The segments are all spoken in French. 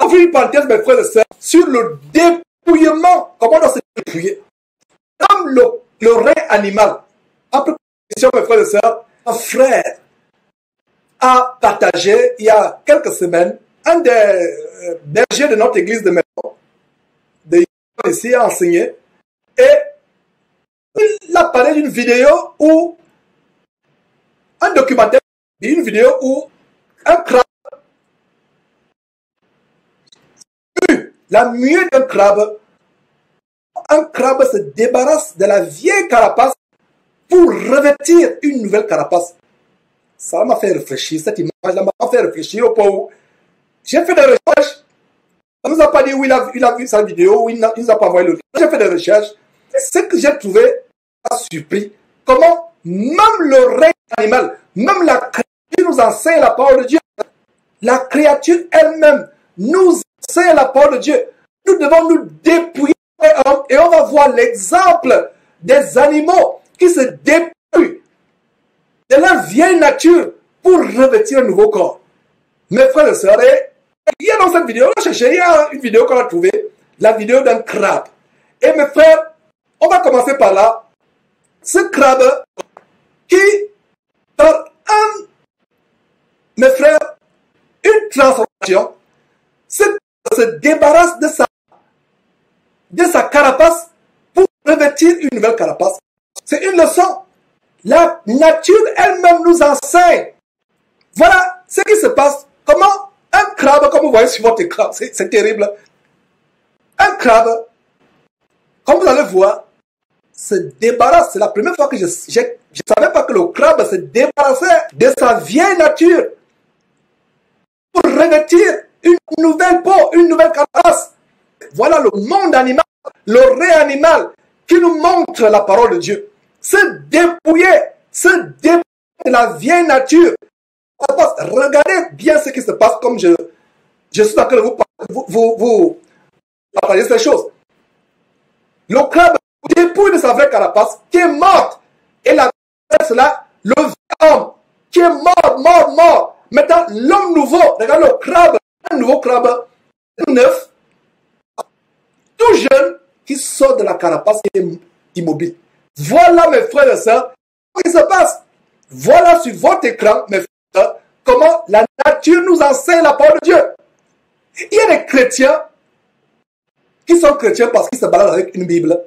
ouvrir une parenthèse, mes frères et sœurs, sur le dépouillement. Comment on doit se dépouiller? Comme le rein animal. Après question, mes frères et sœurs, un frère a partagé, il y a quelques semaines, un des bergers de notre église de maison, ici, a enseigné, et il a parlé d'une vidéo où, un documentaire, une vidéo où un crabe, la muette d'un crabe, un crabe se débarrasse de la vieille carapace pour revêtir une nouvelle carapace. Ça m'a fait réfléchir, cette image-là m'a fait réfléchir au point où j'ai fait des recherches. On ne nous a pas dit où il a vu sa vidéo, où il ne nous a pas envoyé le lien. J'ai fait des recherches. Ce que j'ai trouvé m'a surpris. Comment même le règne animal, même la créature nous enseigne la parole de Dieu. La créature elle-même nous enseigne la parole de Dieu. Nous devons nous dépouiller et on va voir l'exemple des animaux qui se dépouillent de leur vieille nature pour revêtir un nouveau corps. Mes frères et sœurs, il y a dans cette vidéo, on a cherché, il y a une vidéo qu'on a trouvée, la vidéo d'un crabe. Et mes frères, on va commencer par là. Ce crabe qui, par mes frères, une transformation, se débarrasse de sa carapace pour revêtir une nouvelle carapace. C'est une leçon. La nature elle-même nous enseigne. Voilà ce qui se passe. Comment un crabe, comme vous voyez sur votre écran, c'est terrible. Un crabe, comme vous allez voir, se débarrasse. C'est la première fois que je savais pas que le crabe se débarrassait de sa vieille nature pour revêtir une nouvelle peau, une nouvelle carapace. Voilà le monde animal, le rein animal qui nous montre la parole de Dieu. Se dépouiller de la vieille nature. Regardez bien ce qui se passe comme je suis en train de vous partager ces choses. Le crabe dépouille de sa vraie carapace qui est morte. Et la cela, le vieux homme qui est mort. Maintenant, l'homme nouveau, regarde le crabe, un nouveau crabe neuf, tout jeune, qui sort de la carapace et est immobile. Voilà, mes frères et sœurs, ce qui se passe. Voilà sur votre écran, mes frères et sœurs, comment la nature nous enseigne la parole de Dieu. Il y a des chrétiens qui sont chrétiens parce qu'ils se baladent avec une Bible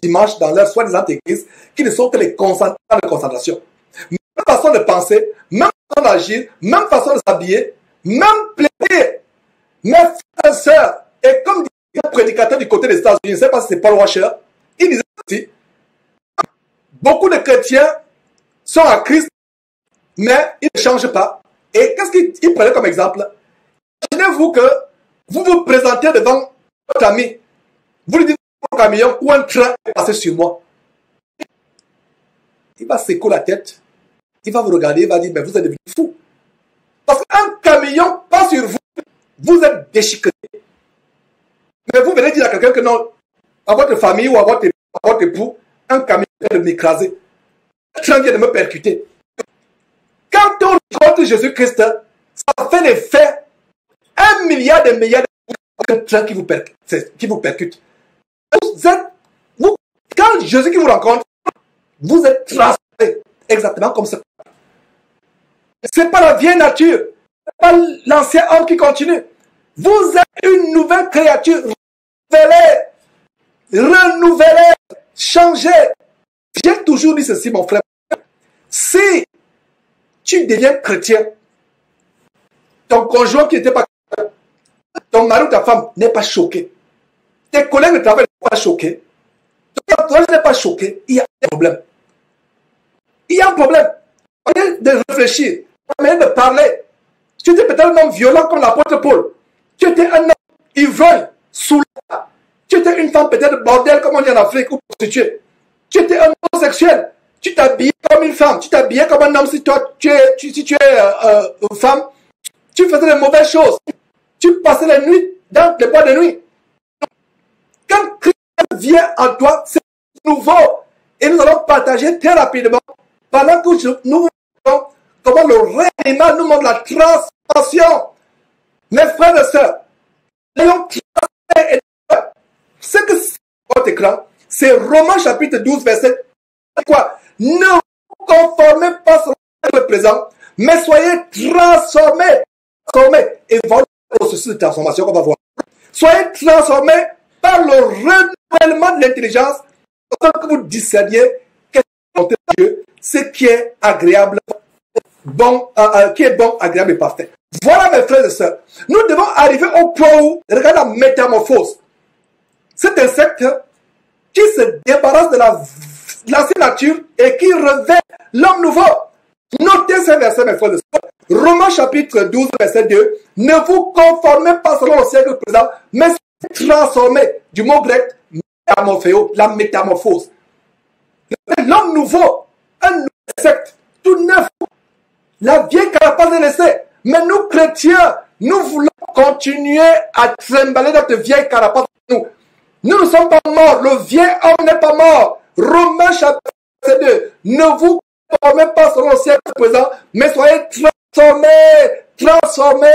dimanche dans leur soi-disant église, qui ne sont que les concentrants de concentration. Même façon de penser, même façon d'agir, même façon de s'habiller, même plaider. Mes frères et sœurs, et comme dit un prédicateur du côté des États-Unis, je ne sais pas si c'est Paul Washer, il disait aussi, beaucoup de chrétiens sont à Christ, mais ils ne changent pas. Et qu'est-ce qu'il prenait comme exemple? Imaginez-vous que vous vous présentez devant votre ami, vous lui dites un camion ou un train est passé sur moi. Il va secouer la tête, il va vous regarder, il va dire, mais vous êtes devenu fou. Parce qu'un camion passe sur vous, vous êtes déchiqueté. Mais vous venez dire à quelqu'un que non, à votre famille ou à votre époux, un camion vient de m'écraser. Un train vient de me percuter. Quand on rencontre Jésus-Christ, ça fait l'effet 1 milliard de train qui vous percute. Quand Jésus qui vous rencontre, vous êtes transformé exactement comme ça. Ce n'est pas la vieille nature, ce n'est pas l'ancien homme qui continue. Vous êtes une nouvelle créature, renouvelée, changée. J'ai toujours dit ceci, mon frère. Si tu deviens chrétien, ton conjoint qui n'était pas chrétien, ton mari ou ta femme n'est pas choqué, tes collègues de travail ne sont pas choqués, ton entourage n'est pas choqué, il y a un problème. Il y a un problème. On vient de réfléchir, on vient de parler. Tu étais peut-être un homme violent comme l'apôtre Paul. Tu étais un homme ivrogne, saoulé. Tu étais une femme peut-être bordel comme on dit en Afrique ou prostituée. Tu étais un homosexuel. Tu t'habillais comme une femme. Tu t'habillais comme un homme si toi tu es une femme. Tu faisais de mauvaises choses. Tu passais la nuit dans les bois de nuit. Quand Christ vient en toi, c'est nouveau. Et nous allons partager très rapidement pendant que nous voyons comment le règne animal nous montre la transformation. Mes frères et sœurs, Ayons tracé. Ce que c'est votre écran, c'est Romains chapitre 12, verset quoi? Ne vous conformez pas sur le présent, mais soyez transformés. Et voilà le processus de transformation qu'on va voir. Soyez transformés par le renouvellement de l'intelligence, afin que vous discerniez qu'est-ce que Dieu, ce qui est agréable, bon, agréable et parfait. Voilà mes frères et sœurs. Nous devons arriver au point où, regardez la métamorphose. Cet insecte qui se débarrasse de l'ancienne nature et qui revêt l'homme nouveau. Notez ce verset, mes frères et sœurs. Romains chapitre 12, verset 2. Ne vous conformez pas selon le siècle présent, mais transformez, du mot grec, métamorphéo, la métamorphose. L'homme nouveau, un nouvel insecte, tout neuf. La vieille carapace est laissée. Mais nous, chrétiens, nous voulons continuer à trimballer notre vieille carapace. Nous ne sommes pas morts. Le vieil homme n'est pas mort. Romains chapitre 2. Ne vous conformez pas selon le siècle présent, mais soyez transformés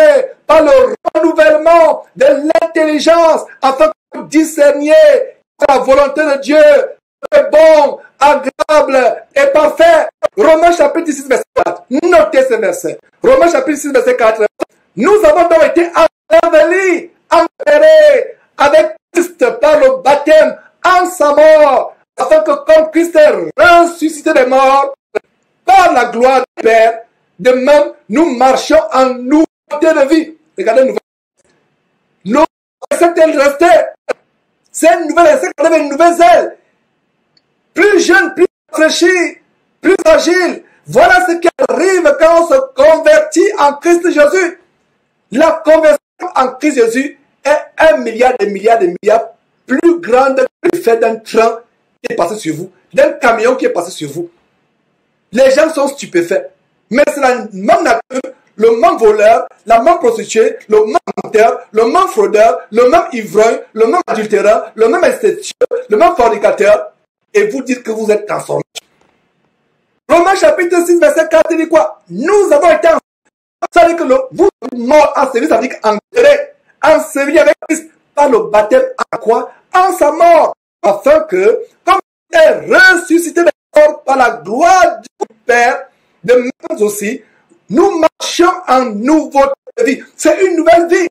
par le renouvellement de l'intelligence, afin que vous discerniez la volonté de Dieu est bon, agréable et parfait. Romains chapitre 6, verset 4. Notez ce verset. Romains chapitre 6, verset 4. Nous avons donc été ensevelis, enterrés avec Christ par le baptême en sa mort, afin que comme Christ est ressuscité des morts, par la gloire du Père, de même nous marchons en nouveauté de vie. Regardez nous. L'autre insecte est resté. C'est un nouvel insecte avec une nouvelle aile. Plus jeune, plus rafraîchi, plus agile. Voilà ce qui arrive quand on se convertit en Christ Jésus. La conversion en Christ Jésus est 1 milliard de milliards de milliards plus grande que le fait d'un train qui est passé sur vous, d'un camion qui est passé sur vous. Les gens sont stupéfaits. Mais c'est la même nature, le même voleur, la même prostituée, le même menteur, le même fraudeur, le même ivrogne, le même adultéreur, le même incestueux, le même fornicateur, et vous dites que vous êtes transformés. Romains chapitre 6, verset 4 dit quoi? Nous avons été ensevelis. Ça veut dire que vous êtes morts enseveli, ça veut dire enterrés, enseveli avec Christ par le baptême en quoi? En sa mort, afin que, comme il est ressuscité des morts par la gloire du Père, de même aussi, nous marchons en nouveauté de vie. C'est une nouvelle vie.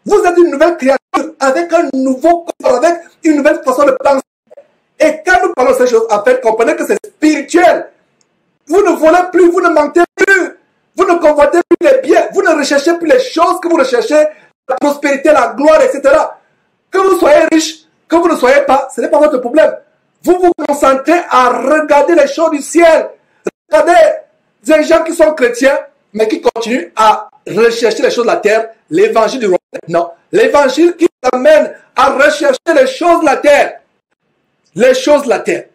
Vous êtes une nouvelle créature avec un nouveau corps, avec une nouvelle façon de penser. Et quand nous parlons de ces choses, en fait, comprenez que c'est spirituel. Vous ne volez plus, vous ne mentez plus, vous ne convoitez plus les biens, vous ne recherchez plus les choses que vous recherchez, la prospérité, la gloire, etc. Que vous soyez riche, que vous ne soyez pas, ce n'est pas votre problème. Vous vous concentrez à regarder les choses du ciel. Regardez des gens qui sont chrétiens, mais qui continuent à rechercher les choses de la terre, l'évangile du roi. Non, l'évangile qui t'amène à rechercher les choses de la terre. Les choses de la terre.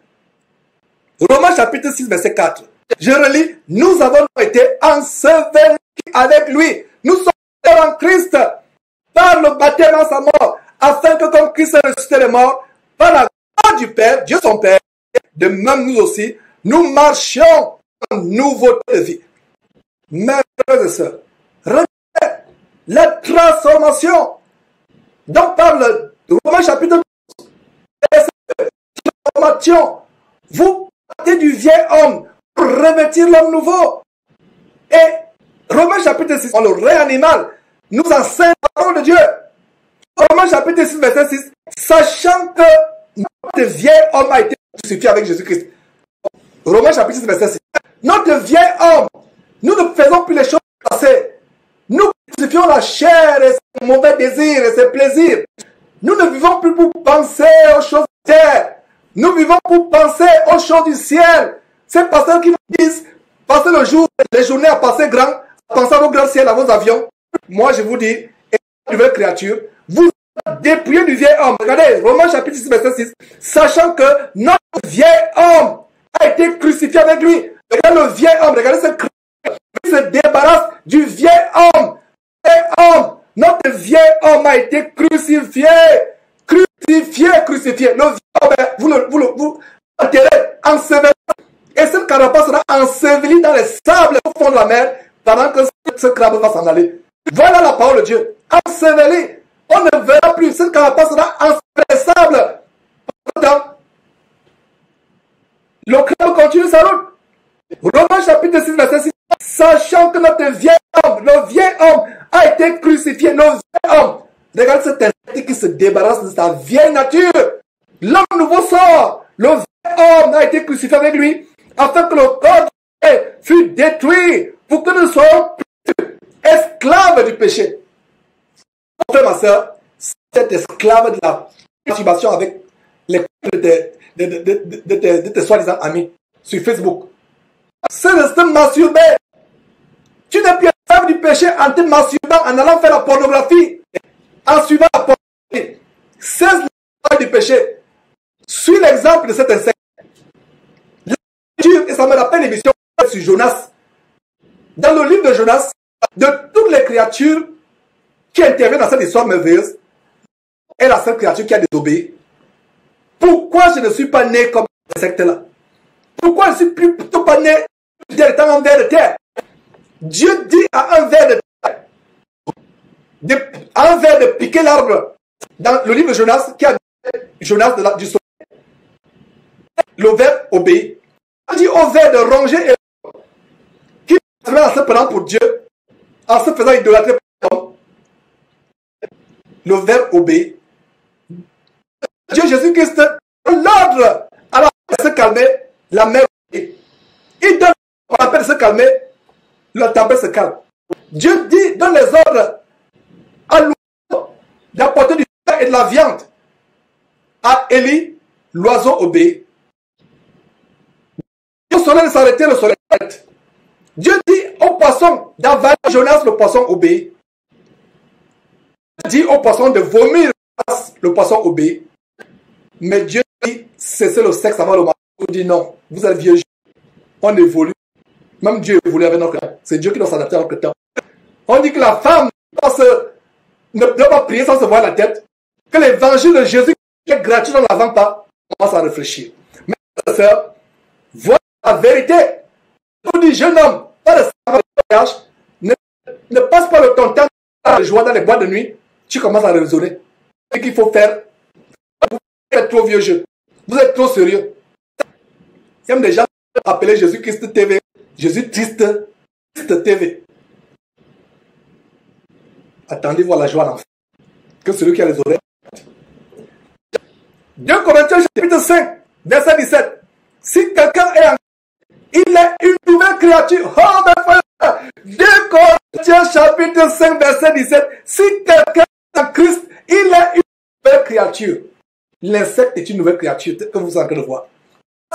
Romains chapitre 6, verset 4. Je relis, nous avons été ensevelis avec lui. Nous sommes en Christ par le baptême en sa mort, afin que comme Christ est ressuscité des morts, par la gloire du Père, Dieu son Père, de même nous aussi, nous marchions en nouveauté de vie. Mes frères et sœurs, regardez la transformation dont parle Romains chapitre 12. Transformation. Vous partez du vieil homme pour revêtir l'homme nouveau. Et Romains chapitre 6, le règne animal, nous enseigne la parole de Dieu. Romains chapitre 6, verset 6, sachant que notre vieil homme a été crucifié avec Jésus-Christ. Romains chapitre 6, verset 6. Notre vieil homme, nous ne faisons plus les choses passées. Nous crucifions la chair et ses mauvais désirs et ses plaisirs. Nous ne vivons plus pour penser aux choses de terre. Nous vivons pour penser aux choses du ciel. Ces pasteurs qui nous disent, passez le jour, les journées à passer grand, pensez à vos grands ciels, à vos avions. Moi, je vous dis, et une nouvelle créature, vous dépouillez du vieil homme. Regardez, Romains chapitre 6, verset 6. Sachant que notre vieil homme a été crucifié avec lui. Regardez le vieil homme, regardez ce Christ. Il se débarrasse du vieil homme. Notre vieil homme a été crucifié. Crucifié. Le vieil homme, vous enterrez, enseveli. Et cette carapace sera ensevelie dans les sables au fond de la mer pendant que ce crabe va s'en aller. Voilà la parole de Dieu. Enseveli. On ne verra plus. Cette carapace sera insaisissable. Le crabe continue sa route. Romains chapitre 6, verset 6. Sachant que notre vieil homme, le vieil homme a été crucifié, le vieil homme. Regardez cet insecte qui se débarrasse de sa vieille nature. L'homme nouveau sort. Le vieil homme a été crucifié avec lui, afin que le corps fût détruit, pour que nous soyons plus esclaves du péché. Mon frère, ma soeur, cet esclave de la masturbation avec les de tes soi-disant amis sur Facebook. C'est de se masturber. Tu n'es plus esclave du péché en te masturbant, en allant faire la pornographie, en suivant la pornographie. C'est l'esclave du péché. Suis l'exemple de cet insecte. Et ça me rappelle l'émission sur Jonas. Dans le livre de Jonas, de toutes les créatures qui interviennent dans cette histoire merveilleuse, est la seule créature qui a désobéi. Pourquoi je ne suis pas né comme cet insecte-là? Pourquoi je ne suis plutôt pas né étant un ver de terre? Dieu dit à un ver de terre, à un ver de piquer l'arbre. Dans le livre de Jonas, qui a Jonas du soleil, le ver obéit. Il dit au ver de ronger et qui se met en se prenant pour Dieu, en se faisant idolâtrer pour l'homme. Le ver obéit. Dieu Jésus-Christ donne l'ordre à la mer de se calmer, la mer obéit. Il donne la tempête de se calmer, la tempête se calme. Dieu dit, donne les ordres à l'oiseau d'apporter du pain et de la viande. À Élie, l'oiseau obéit. Le soleil s'arrêtait, le soleil s'arrête. Dieu dit au poisson d'avaler Jonas, le poisson obéit. Dieu dit au poisson de vomir le poisson obéit. Mais Dieu dit, cessez le sexe avant le mariage. Il dit non, vous êtes vieux. On évolue. Même Dieu évolue avec notre temps. C'est Dieu qui doit s'adapter à notre temps. On dit que la femme ne doit pas prier sans se voir la tête. Que l'évangile de Jésus qui est gratuit, on ne la vend pas. On commence à réfléchir. Mais ma soeur, voilà la vérité. On dit, jeune homme, pas de mariage, ne passe pas le temps de joie dans les boîtes de nuit. Tu commences à raisonner. Ce qu'il faut faire. Vous êtes trop vieux jeu. Vous êtes trop sérieux. Il y a des gens appelés Jésus-Christ TV. Jésus triste TV. Attendez voir la joie l'enfant. Que celui qui a les oreilles. 2 Corinthiens chapitre 5, verset 17. Si quelqu'un est en il est une nouvelle créature. Oh mes frères. 2 Corinthiens chapitre 5, verset 17. Si quelqu'un est en Christ, il est une nouvelle créature. L'insecte est une nouvelle créature que vous êtes en train de voir.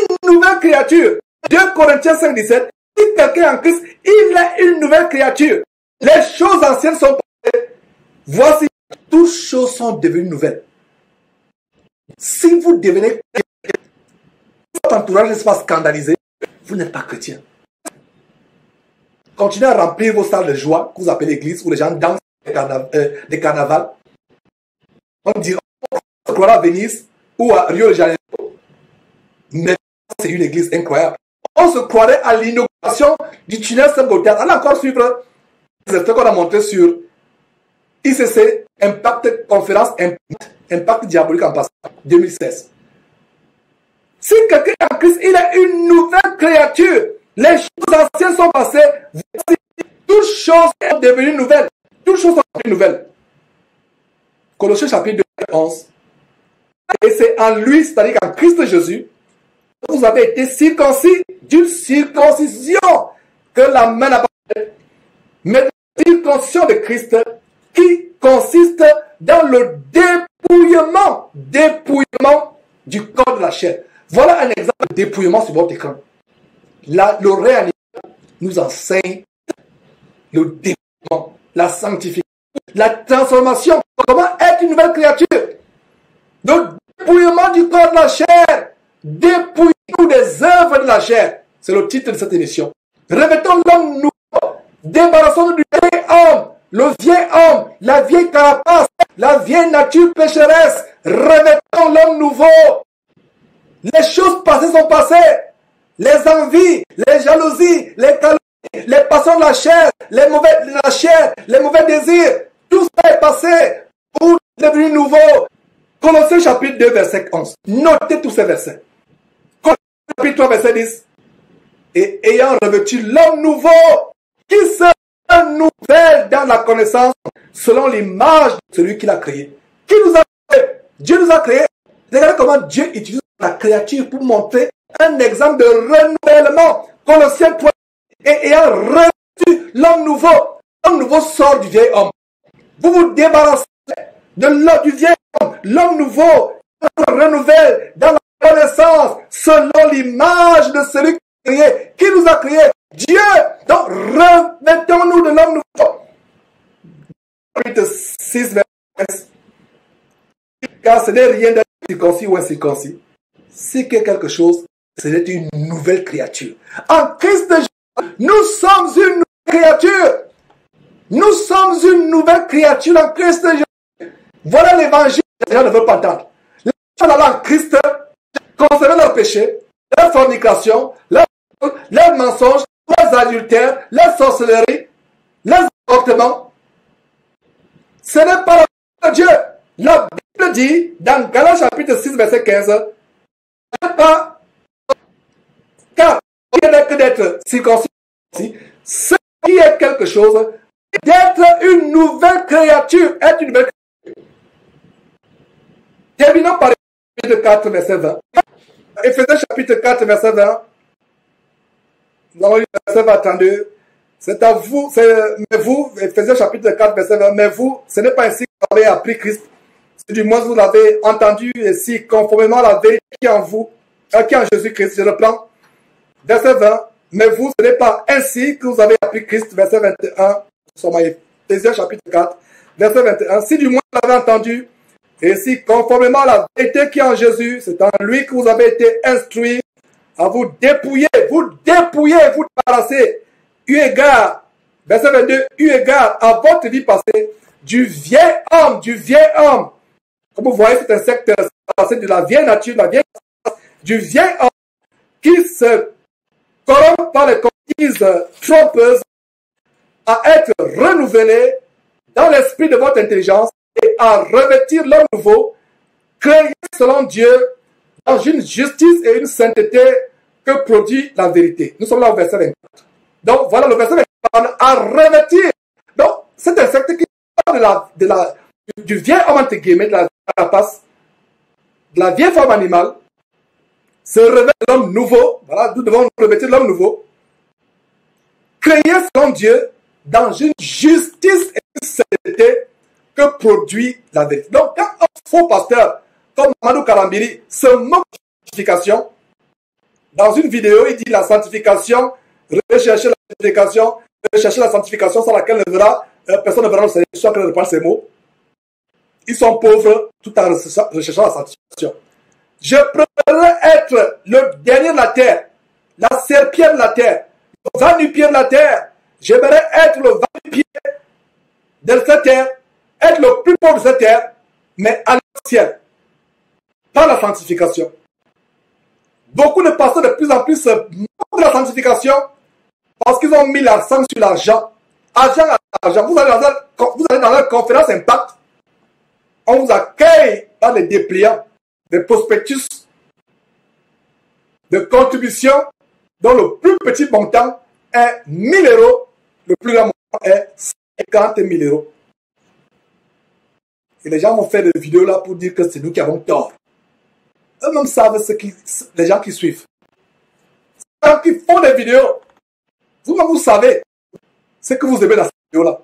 Une nouvelle créature. 2 Corinthiens 5, 17. Si quelqu'un est en Christ, il est une nouvelle créature. Les choses anciennes sont passées. Voici, toutes choses sont devenues nouvelles. Si vous devenez chrétien, votre entourage ne se passe scandaliser, vous n'êtes pas chrétien. Continuez à remplir vos salles de joie, que vous appelez l'église, où les gens dansent des carnavals. On dit, on croira à Venise ou à Rio de Janeiro. Mais c'est une église incroyable. On se croirait à l'inauguration du tunnel Saint-Gaudin. Allez encore suivre les effets qu'on a montrés sur ICC, Impact, conférence Impact diabolique en passant, 2016. Si quelqu'un est en Christ, il est une nouvelle créature. Les choses anciennes sont passées. Voici, toutes choses sont devenues nouvelles. Toutes choses sont devenues nouvelles. Colossiens chapitre 2, 11. Et c'est en lui, c'est-à-dire qu'en Christ Jésus, vous avez été circoncis d'une circoncision que la main n'a pas faite. Mais la circoncision de Christ qui consiste dans le dépouillement du corps de la chair. Voilà un exemple de dépouillement sur votre écran. Là, le réanimateur nous enseigne le dépouillement, la sanctification, la transformation. Comment être une nouvelle créature? Le dépouillement du corps de la chair. Dépouillons des œuvres de la chair. C'est le titre de cette émission. Revêtons l'homme nouveau. Débarrassons-nous du vieil homme. Le vieil homme, la vieille carapace, la vieille nature pécheresse. Revêtons l'homme nouveau. Les choses passées sont passées. Les envies, les jalousies, les calomnies, les passions de la chair, les mauvais désirs, tout ça est passé. Pour devenu nouveau. Colossiens chapitre 2, verset 11. Notez tous ces versets. Colossiens chapitre 3, verset 10. Et ayant revêtu l'homme nouveau, qui se renouvelle dans la connaissance selon l'image de celui qui l'a créé. Qui nous a créé? Dieu nous a créé. Regardez comment Dieu utilise la créature pour montrer un exemple de renouvellement. Colossiens 3. Et ayant revêtu l'homme nouveau sort du vieil homme. Vous vous débarrassez du vieil homme. L'homme nouveau se renouvelle dans la connaissance selon l'image de celui qui nous a créé. Dieu. Donc, remettons-nous de l'homme nouveau. Chapitre 6, verset 15. Car ce n'est rien d'être circoncis ou incirconcis. Si quelque chose, c'est une nouvelle créature. En Christ Jésus, nous sommes une nouvelle créature. Nous sommes une nouvelle créature en Christ Jésus. Voilà l'évangile que les gens ne veulent pas entendre. Les gens sont en Christ, conserver leurs péchés, leur fornication, leurs mensonges, leurs adultères, leurs sorcelleries, leurs avortements. Ce n'est pas la parole de Dieu. La Bible dit, dans Galates chapitre 6, verset 15, pas, car il n'est que d'être circoncis, ce qui est quelque chose, d'être une nouvelle créature, être une nouvelle créature. Terminons par chapitre 4, verset 20. Éphésiens chapitre 4, verset 20. Nous allons lire le verset 22. C'est à vous, mais vous, Éphésiens chapitre 4, verset 20, mais vous, ce n'est pas ainsi que vous avez appris Christ. Si du moins vous l'avez entendu, et si conformément à la vérité qui est en vous, qui est en Jésus-Christ, je reprends. Verset 20, mais vous, ce n'est pas ainsi que vous avez appris Christ, verset 21, nous sommes à Éphésiens chapitre 4, verset 21, si du moins vous l'avez entendu, et si conformément à la vérité qui est en Jésus, c'est en lui que vous avez été instruits, à vous dépouiller, vous débarrasser, eu égard, verset 22, eu égard à votre vie passée, du vieil homme. Comme vous voyez, c'est un secte passé de la vieille nature, du vieil homme qui se corrompt par les conquises trompeuses à être renouvelé dans l'esprit de votre intelligence et à revêtir l'homme nouveau, créé selon Dieu dans une justice et une sainteté que produit la vérité. Nous sommes là au verset 24. Donc voilà, le verset 24 à revêtir. Donc c'est un secte qui parle du vieil homme entre guillemets, de la carapace, de la vieille forme animale, se révèle l'homme nouveau. Voilà, nous devons revêtir l'homme nouveau, créé selon Dieu dans une justice et une sainteté que produit la vérité. Donc, quand un faux pasteur comme Mamadou Kalambiri se moque de la sanctification, dans une vidéo, il dit la sanctification, rechercher la sanctification sans laquelle personne ne verra le Seigneur, soit qu'elle reprend ses mots. Ils sont pauvres tout en recherchant la sanctification. Je préférerais être le dernier de la terre, la serpillère de la terre, le va-nu-pied de la terre. J'aimerais être le va-nu-pied de cette terre, être le plus pauvre de cette terre, mais à l'ancienne, par la sanctification. Beaucoup de pasteurs de plus en plus se moquent de la sanctification parce qu'ils ont mis l'accent sur l'argent. Argent. Vous allez dans la conférence Impact, on vous accueille par les dépliants, des prospectus, de contributions dont le plus petit montant est 1000 €, le plus grand montant est 50 000 €. Et les gens vont faire des vidéos là pour dire que c'est nous qui avons tort. Eux-mêmes savent les gens qui suivent. Les gens qui font des vidéos, vous-même vous savez ce que vous aimez dans cette vidéo-là.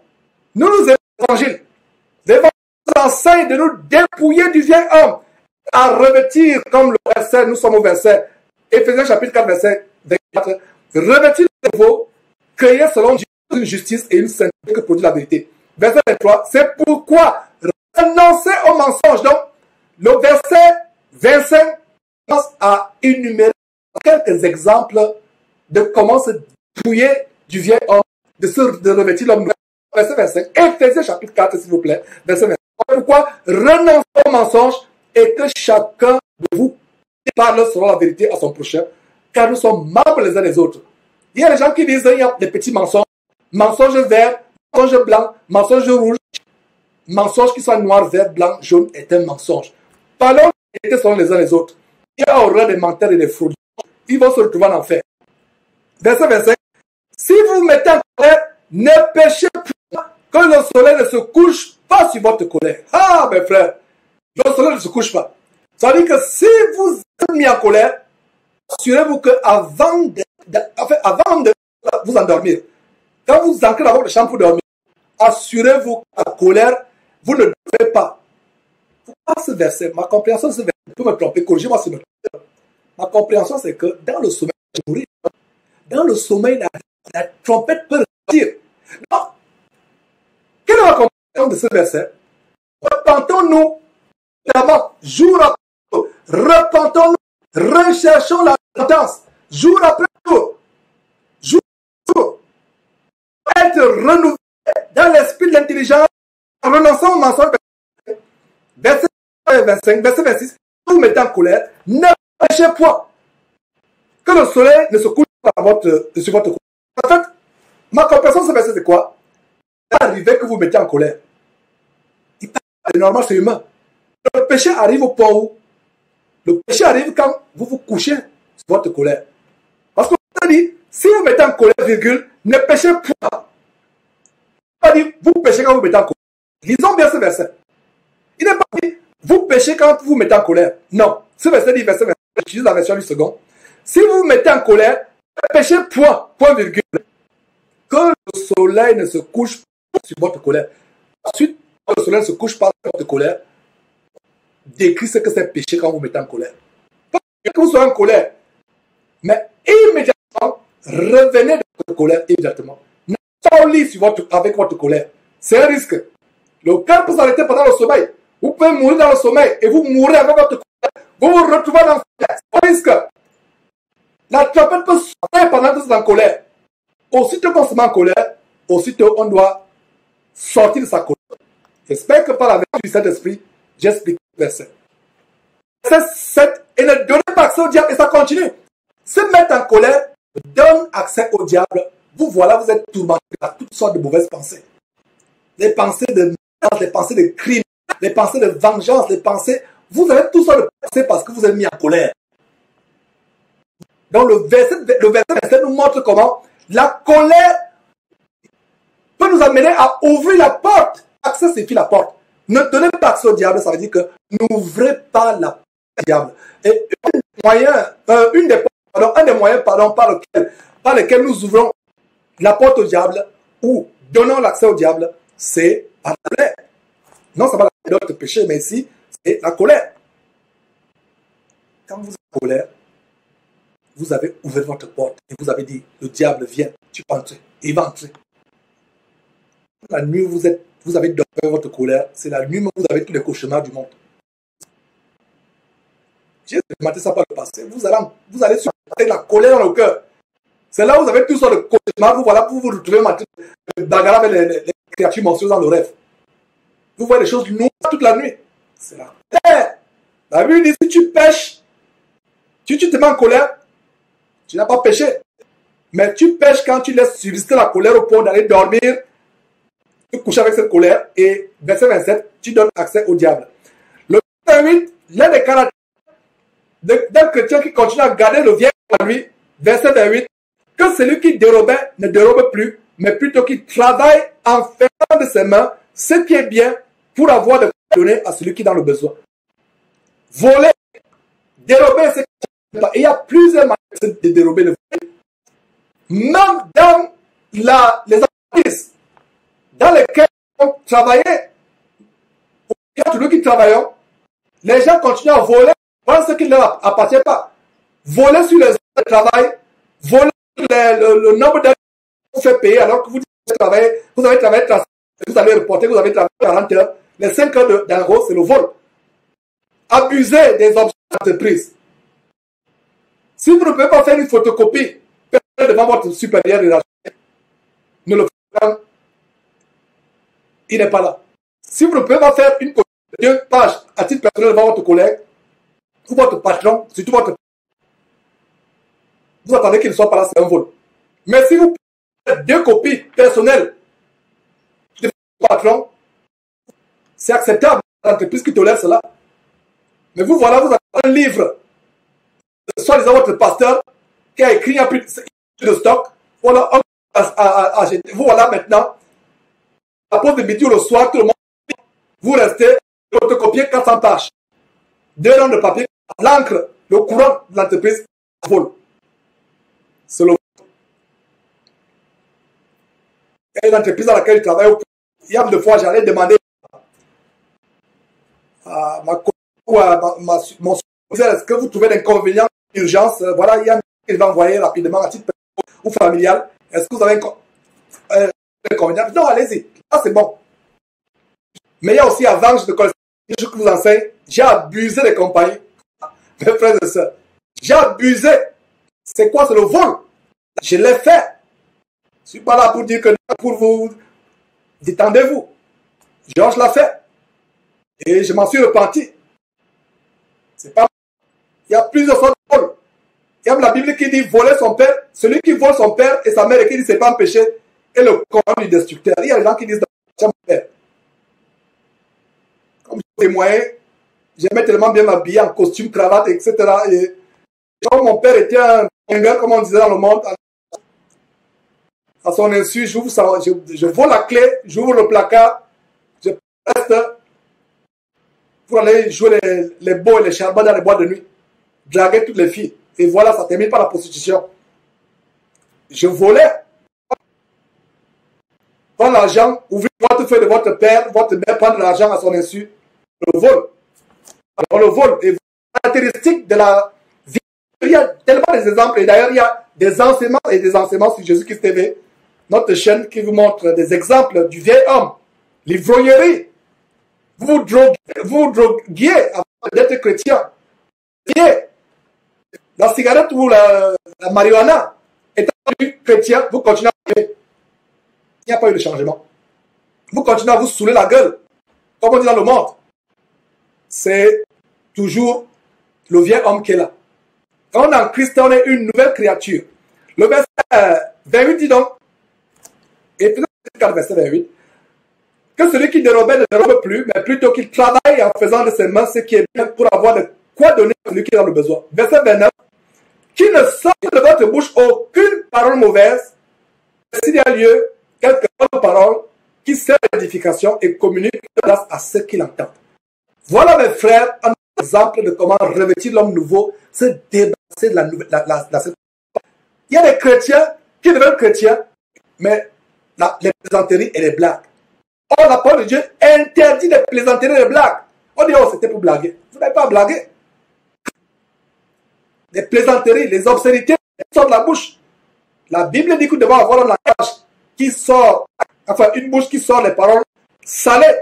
Nous aimons l'évangile. L'évangile nous enseigne de nous dépouiller du vieil homme, à revêtir, comme le verset, nous sommes au verset, Éphésiens chapitre 4, verset 24, revêtir le nouveau, créé selon Dieu une justice et une sainteté que produit la vérité. Verset 23, c'est pourquoi renoncer au mensonge. Donc, le verset 25 commence à énumérer quelques exemples de comment se dépouiller du vieil homme, de revêtir l'homme. Verset 25, Éphésiens chapitre 4, s'il vous plaît, verset 25. Pourquoi renoncer au mensonge et que chacun de vous parle selon la vérité à son prochain, car nous sommes membres les uns des autres. Il y a des gens qui disent qu'il y a des petits mensonges, mensonges verts, mensonges blancs, mensonges rouges. mensonge qui soit noir, vert, blanc, jaune est un mensonge. Parlons de vérité selon les uns les autres. Il y a horreur des menteurs et des fraudeurs. Ils vont se retrouver en enfer. Verset 25. Si vous vous mettez en colère, ne péchez pas que le soleil ne se couche pas sur votre colère. Ah, mes frères, le soleil ne se couche pas. Ça veut dire que si vous êtes mis en colère, assurez-vous qu'avant de vous endormir, quand vous entrez dans votre chambre pour dormir, assurez-vous que la colère, vous ne devez pas. Pourquoi ce verset, ma compréhension de ce verset, peut me tromper, corrigez-moi si je me trompe. Ma compréhension, c'est que dans le sommeil, dans le sommeil, la trompette peut repartir. Non. Quelle est ma compréhension de ce verset? Repentons-nous, évidemment, jour après jour. Repentons-nous, recherchons la repentance, jour après jour. Jour après jour. Être renouvelé dans l'esprit de l'intelligence en renonçant au mensonge. Verset 25, verset 26. Si vous mettez en colère, ne péchez point. Que le soleil ne se couche pas sur votre cou. En fait, ma compréhension de ce verset, c'est quoi? C'est arrivé que vous mettez en colère. C'est normal, c'est humain. Le péché arrive au point où le péché arrive quand vous vous couchez sur votre colère. Parce que vous avez dit, si vous mettez en colère, virgule, ne péchez point. Il n'a pas dit, vous péchez quand vous mettez en colère. Lisons bien ce verset. Il n'est pas dit, vous péchez quand vous mettez en colère. Non. Ce verset dit, verset 25, j'utilise la version du second. Si vous vous mettez en colère, ne péchez point, point virgule. Que le soleil ne se couche pas sur votre colère. Ensuite, quand le soleil ne se couche pas sur votre colère, décrit ce que c'est péché quand vous mettez en colère. Pas que vous soyez en colère, mais immédiatement, revenez de votre colère immédiatement. N'êtes pas au lit avec votre colère. C'est un risque. Le cœur peut s'arrêter pendant le sommeil. Vous pouvez mourir dans le sommeil et vous mourrez avec votre colère. Vous vous retrouvez dans le sommeil. C'est un risque. La trompette peut sonner pendant que vous êtes en colère. Aussitôt qu'on se met en colère, aussitôt on doit sortir de sa colère. J'espère que par la vertu du Saint-Esprit, j'explique le verset. Verset 7, et ne donnez pas accès au diable, et ça continue. Se mettre en colère donne accès au diable. Vous voilà, vous êtes tourmenté par toutes sortes de mauvaises pensées. Les pensées de merde, les pensées de crime, les pensées de vengeance, les pensées. Vous avez toutes sortes de pensées parce que vous êtes mis en colère. Donc le verset 27 nous montre comment la colère peut nous amener à ouvrir la porte. Accès signifie la porte. Ne donnez pas accès au diable, ça veut dire que n'ouvrez pas la porte au diable. Et un des moyens par lesquels nous ouvrons la porte au diable ou donnons l'accès au diable, c'est par la colère. Non, ça va d'autres péchés, mais ici, c'est la colère. Quand vous êtes en colère, vous avez ouvert votre porte et vous avez dit, le diable vient, tu peux entrer, et il va entrer. La nuit où vous avez dormi votre colère, c'est la nuit où vous avez tous les cauchemars du monde. J'ai expérimenté ça par le passé. Vous allez supporter la colère dans le cœur. C'est là où vous avez tous sortes de cauchemars. Vous vous retrouvez bagarre avec les créatures monstrueuses dans le rêve. Vous voyez des choses noires toute la nuit. C'est la colère. La Bible dit, si tu pêches, tu te mets en colère, tu n'as pas péché. Mais tu pêches quand tu laisses subsister la colère au point d'aller dormir, te coucher avec cette colère. Et verset 27, tu donnes accès au diable. Le verset 28, l'un des caractères d'un chrétien qui continue à garder le vieil en lui, verset 28, que celui qui dérobait ne dérobe plus, mais plutôt qu'il travaille en faisant de ses mains ce qui est bien pour avoir de quoi donner à celui qui est dans le besoin. Voler, dérober, c'est il y a plusieurs manières de dérober le vol. Même dans les entreprises dans lesquelles on travaillait, celui qui travaillait, les gens continuent à voler ce qui ne leur appartient pas. Voler sur les heures de travail, voler le nombre d'heures que vous faites payer alors que vous avez travaillé, vous allez reporter, vous avez travaillé 40 heures, les 5 heures d'en gros, c'est le vol. Abuser des options d'entreprise. Si vous ne pouvez pas faire une photocopie devant votre supérieur hiérarchique, ne le faites pas. Il n'est pas là. Si vous ne pouvez pas faire une copie de 2 pages à titre personnel devant votre collègue, ou votre patron, surtout votre vous attendez qu'il ne soit pas là, c'est un vol. Mais si vous faites 2 copies personnelles de votre patron, C'est acceptable, l'entreprise qui tolère cela. Mais vous, voilà, vous avez un livre, soit votre pasteur, qui a écrit, il n'y a plus de stock. Voilà, vous voilà maintenant, à pause de midi ou le soir, tout le monde, vous restez, photocopier 400 pages. 2 rangs de papier, l'encre, le courant de l'entreprise vole. C'est le Il y a une entreprise dans laquelle je travaille. Il y a 2 fois, j'allais demander à ma ou à mon superviseur, est-ce que vous trouvez d'inconvénients, d'urgence? Voilà, il y a un qui va envoyer rapidement à titre ou familial. Est-ce que vous avez un inconvénient? Non, allez-y. Là, c'est bon. Mais il y a aussi avant, je vous enseigne, j'ai abusé des compagnies. Mes frères et sœurs, j'ai abusé. C'est quoi? C'est le vol. Je l'ai fait. Je ne suis pas là pour dire que pour vous. Détendez-vous. Georges l'a fait. Et je m'en suis repenti. C'est pas. Il y a plusieurs sortes de vols. Il y a la Bible qui dit voler son père. Celui qui vole son père et sa mère et qui dit c'est pas un péché. Et le commandement du destructeur. Il y a des gens qui disent c'est mon père. Comme je témoignais, j'aimais tellement bien m'habiller en costume, cravate, etc. Et comme mon père était un gars, comme on disait dans le monde, à son insu, je vole la clé, j'ouvre le placard, je reste pour aller jouer les beaux et les charbons dans les boîtes de nuit, draguer toutes les filles. Et voilà, ça termine par la prostitution. Je volais. Prendre l'argent, ouvrir le portefeuille de votre père, votre mère, prendre l'argent à son insu. Le vol. Alors le vol est caractéristique de la vie. Il y a tellement des exemples. Et d'ailleurs, il y a des enseignements et des enseignements sur Jésus-Christ TV. Notre chaîne qui vous montre des exemples du vieil homme. L'ivrognerie. Vous droguiez avant d'être chrétien. La cigarette ou la marijuana. Étant chrétien, vous continuez à fumer. Il n'y a pas eu de changement. Vous continuez à vous saouler la gueule. Comme on dit dans le monde. C'est toujours le vieil homme qui est là. Quand on est en Christ, on est une nouvelle créature. Le verset 28 dit donc, et le verset 28, que celui qui dérobait ne dérobe plus, mais plutôt qu'il travaille en faisant de ses mains ce qui est bien pour avoir de quoi donner à celui qui est dans le besoin. Verset 29, qu'il ne sorte de votre bouche aucune parole mauvaise, s'il y a lieu, quelques bonnes paroles qui servent à l'édification et communiquent grâce à ceux qui l'entendent. Voilà, mes frères, un exemple de comment revêtir l'homme nouveau, se débarrasser de la nouvelle. Il y a des chrétiens qui deviennent chrétiens, mais les plaisanteries et les blagues. Or, la parole de Dieu interdit les plaisanteries et les blagues. On dit, oh, c'était pour blaguer. Vous n'avez pas à blaguer. Les plaisanteries, les obscénités sortent de la bouche. La Bible dit que nous devons avoir un langage qui sort, enfin, une bouche qui sort les paroles salées.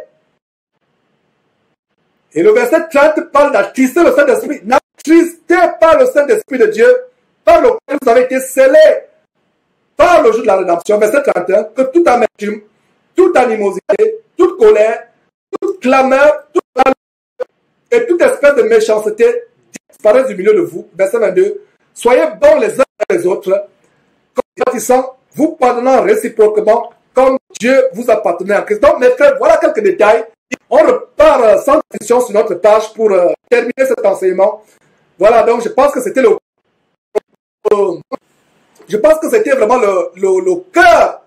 Et le verset 30 parle d'attrister le Saint-Esprit. N'attristez pas le Saint-Esprit de Dieu, par lequel vous avez été scellés par le jour de la rédemption. Verset 31, que toute amertume, toute animosité, toute colère, toute clameur, toute malheur et toute espèce de méchanceté disparaissent du milieu de vous. Verset 22, soyez bons les uns les autres, compatissants, vous pardonnant réciproquement, comme Dieu vous a pardonné en Christ. Donc, mes frères, voilà quelques détails. On repart sans question sur notre page pour terminer cet enseignement. Voilà, donc je pense que c'était vraiment le cœur,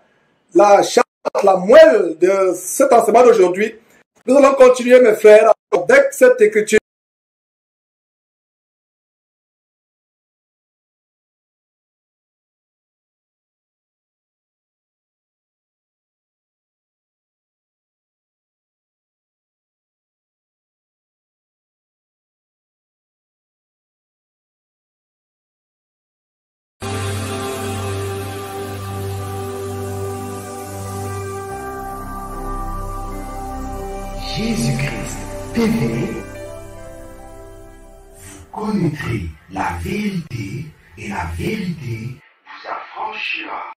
la charte, la moelle de cet enseignement d'aujourd'hui. Nous allons continuer, mes frères, avec cette écriture. Jésus-Christ TV, vous connaîtrez la vérité et la vérité vous affranchira.